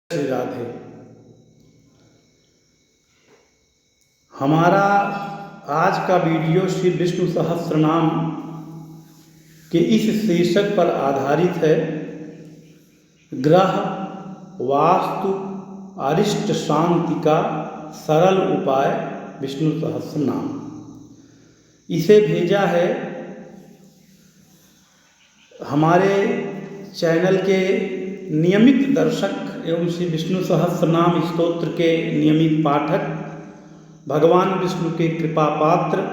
श्री राधे। हमारा आज का वीडियो श्री विष्णु सहस्त्रनाम के इस शीर्षक पर आधारित है। ग्रह वास्तु अरिष्ट शांति का सरल उपाय विष्णु सहस्त्रनाम। इसे भेजा है हमारे चैनल के नियमित दर्शक एवं श्री विष्णु सहस्त्रनाम स्तोत्र के नियमित पाठक भगवान विष्णु के कृपा पात्र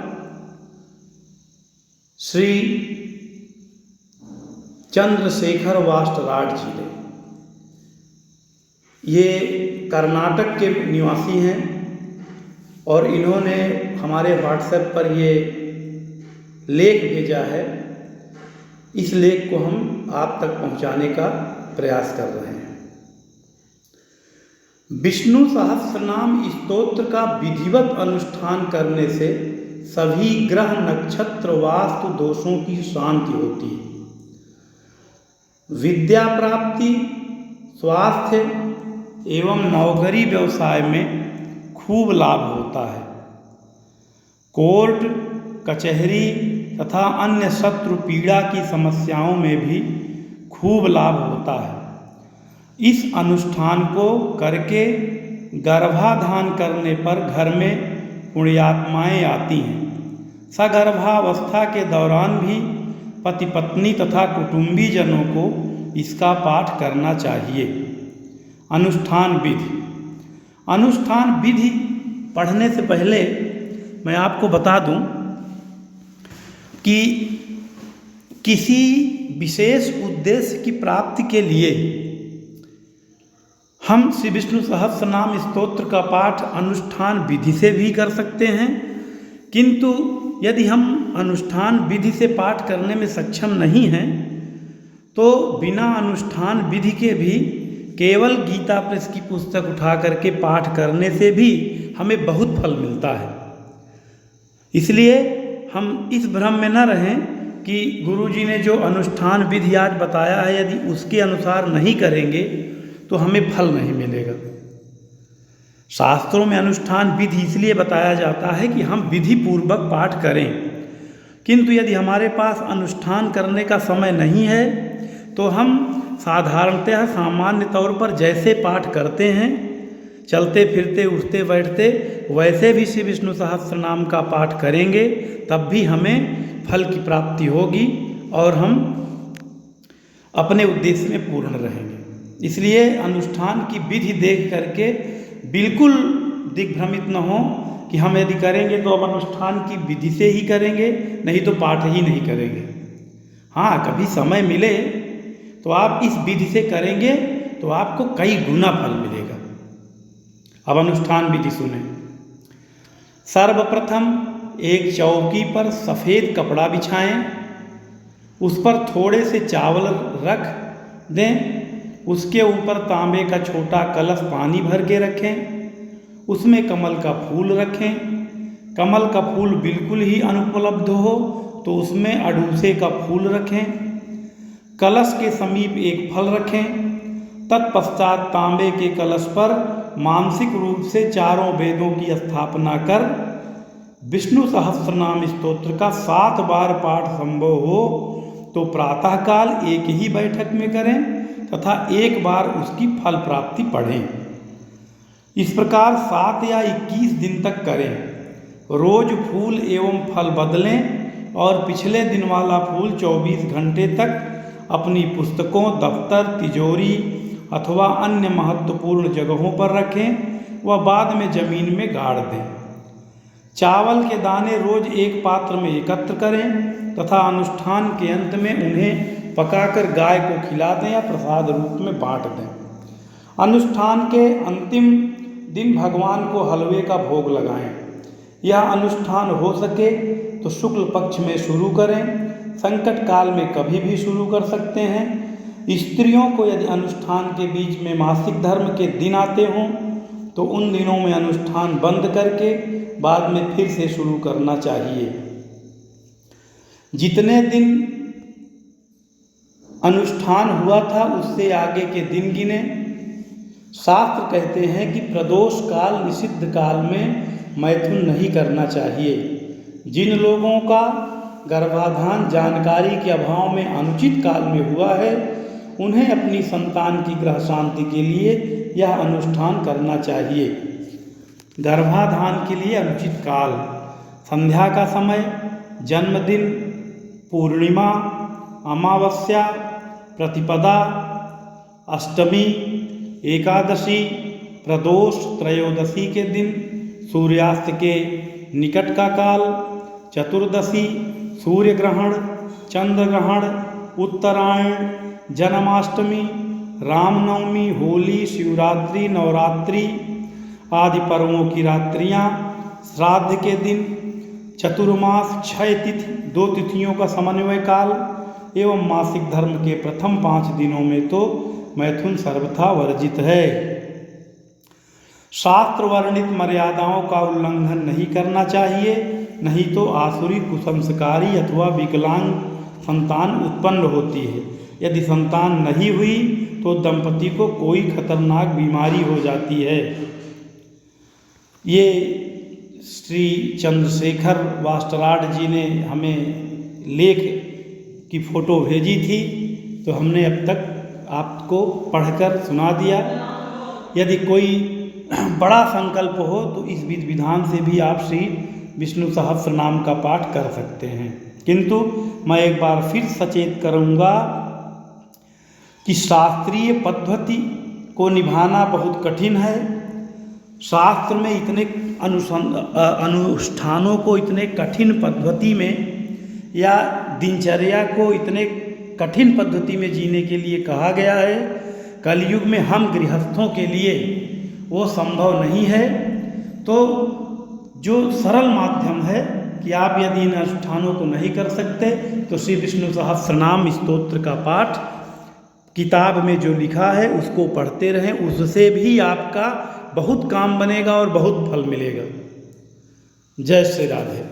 श्री चंद्रशेखर वाष्टराट जी ने। ये कर्नाटक के निवासी हैं और इन्होंने हमारे व्हाट्सएप पर ये लेख भेजा है। इस लेख को हम आप तक पहुंचाने का प्रयास कर रहे हैं। विष्णु सहस्त्रनाम स्तोत्र का विधिवत अनुष्ठान करने से सभी ग्रह नक्षत्र वास्तु दोषों की शांति होती है। विद्या प्राप्ति, स्वास्थ्य एवं नौकरी व्यवसाय में खूब लाभ होता है। कोर्ट कचहरी तथा अन्य शत्रु पीड़ा की समस्याओं में भी खूब लाभ होता है। इस अनुष्ठान को करके गर्भाधान करने पर घर में पुण्यात्माएं आती हैं। सगर्भावस्था के दौरान भी पति पत्नी तथा कुटुंबी जनों को इसका पाठ करना चाहिए। अनुष्ठान विधि पढ़ने से पहले मैं आपको बता दूं कि किसी विशेष उद्देश्य की प्राप्ति के लिए हम श्री विष्णु सहस्त्रनाम स्तोत्र का पाठ अनुष्ठान विधि से भी कर सकते हैं, किंतु यदि हम अनुष्ठान विधि से पाठ करने में सक्षम नहीं हैं तो बिना अनुष्ठान विधि के भी केवल गीता प्रेस की पुस्तक उठा करके पाठ करने से भी हमें बहुत फल मिलता है। इसलिए हम इस भ्रम में न रहें कि गुरुजी ने जो अनुष्ठान विधि आज बताया है यदि उसके अनुसार नहीं करेंगे तो हमें फल नहीं मिलेगा। शास्त्रों में अनुष्ठान विधि इसलिए बताया जाता है कि हम विधि पूर्वक पाठ करें, किंतु यदि हमारे पास अनुष्ठान करने का समय नहीं है तो हम साधारणतः सामान्य तौर पर जैसे पाठ करते हैं, चलते फिरते उठते बैठते, वैसे भी श्री विष्णु सहस्त्रनाम का पाठ करेंगे तब भी हमें फल की प्राप्ति होगी और हम अपने उद्देश्य में पूर्ण रहेंगे। इसलिए अनुष्ठान की विधि देख करके बिल्कुल दिग्भ्रमित न हो कि हम यदि करेंगे तो अब अनुष्ठान की विधि से ही करेंगे, नहीं तो पाठ ही नहीं करेंगे। हाँ, कभी समय मिले तो आप इस विधि से करेंगे तो आपको कई गुना फल मिलेगा। अब अनुष्ठान विधि सुने। सर्वप्रथम एक चौकी पर सफ़ेद कपड़ा बिछाएं, उस पर थोड़े से चावल रख दें, उसके ऊपर तांबे का छोटा कलश पानी भर के रखें, उसमें कमल का फूल रखें। कमल का फूल बिल्कुल ही अनुपलब्ध हो तो उसमें अड़ूसे का फूल रखें। कलश के समीप एक फल रखें। तत्पश्चात तांबे के कलश पर मानसिक रूप से चारों वेदों की स्थापना कर विष्णु सहस्त्रनाम स्तोत्र का 7 बार पाठ संभव हो तो प्रातःकाल एक ही बैठक में करें तथा एक बार उसकी फल प्राप्ति पढ़ें। इस प्रकार 7 या 21 दिन तक करें। रोज फूल एवं फल बदलें और पिछले दिन वाला फूल 24 घंटे तक अपनी पुस्तकों, दफ्तर, तिजोरी अथवा अन्य महत्वपूर्ण जगहों पर रखें व बाद में जमीन में गाड़ दें। चावल के दाने रोज एक पात्र में एकत्र करें तथा अनुष्ठान के अंत में उन्हें पकाकर गाय को खिला दें या प्रसाद रूप में बांट दें। अनुष्ठान के अंतिम दिन भगवान को हलवे का भोग लगाएं। यह अनुष्ठान हो सके तो शुक्ल पक्ष में शुरू करें, संकट काल में कभी भी शुरू कर सकते हैं। स्त्रियों को यदि अनुष्ठान के बीच में मासिक धर्म के दिन आते हों तो उन दिनों में अनुष्ठान बंद करके बाद में फिर से शुरू करना चाहिए। जितने दिन अनुष्ठान हुआ था उससे आगे के दिन गिने। शास्त्र कहते हैं कि प्रदोष काल निषिद्ध काल में मैथुन नहीं करना चाहिए। जिन लोगों का गर्भाधान जानकारी के अभाव में अनुचित काल में हुआ है, उन्हें अपनी संतान की ग्रह शांति के लिए यह अनुष्ठान करना चाहिए। गर्भाधान के लिए अनुचित काल: संध्या का समय, जन्मदिन, पूर्णिमा, अमावस्या, प्रतिपदा, अष्टमी, एकादशी, प्रदोष, त्रयोदशी के दिन, सूर्यास्त के निकट का काल, चतुर्दशी, सूर्य ग्रहण, चंद्र ग्रहण, उत्तरायण, जन्माष्टमी, रामनवमी, होली, शिवरात्रि, नवरात्रि आदि पर्वों की रात्रियां, श्राद्ध के दिन, चतुर्मास, क्षय तिथि, 2 तिथियों का समन्वय काल एवं मासिक धर्म के प्रथम 5 दिनों में तो मैथुन सर्वथा वर्जित है। शास्त्र वर्णित मर्यादाओं का उल्लंघन नहीं करना चाहिए, नहीं तो आसुरी, कुसंस्कारी अथवा विकलांग संतान उत्पन्न होती है। यदि संतान नहीं हुई तो दंपति को कोई खतरनाक बीमारी हो जाती है। ये श्री चंद्रशेखर वास्टराड जी ने हमें लेख की फ़ोटो भेजी थी, तो हमने अब तक आपको पढ़कर सुना दिया। यदि कोई बड़ा संकल्प हो तो इस विधि विधान से भी आप श्री विष्णु सहस्त्र नाम का पाठ कर सकते हैं। किंतु मैं एक बार फिर सचेत करूँगा कि शास्त्रीय पद्धति को निभाना बहुत कठिन है। शास्त्र में इतने अनुष्ठानों को इतने कठिन पद्धति में या दिनचर्या को इतने कठिन पद्धति में जीने के लिए कहा गया है। कलयुग में हम गृहस्थों के लिए वो संभव नहीं है। तो जो सरल माध्यम है कि आप यदि इन अनुष्ठानों को नहीं कर सकते तो श्री विष्णु सहस्त्रनाम स्तोत्र का पाठ किताब में जो लिखा है उसको पढ़ते रहें। उससे भी आपका बहुत काम बनेगा और बहुत फल मिलेगा। जय श्री राधे।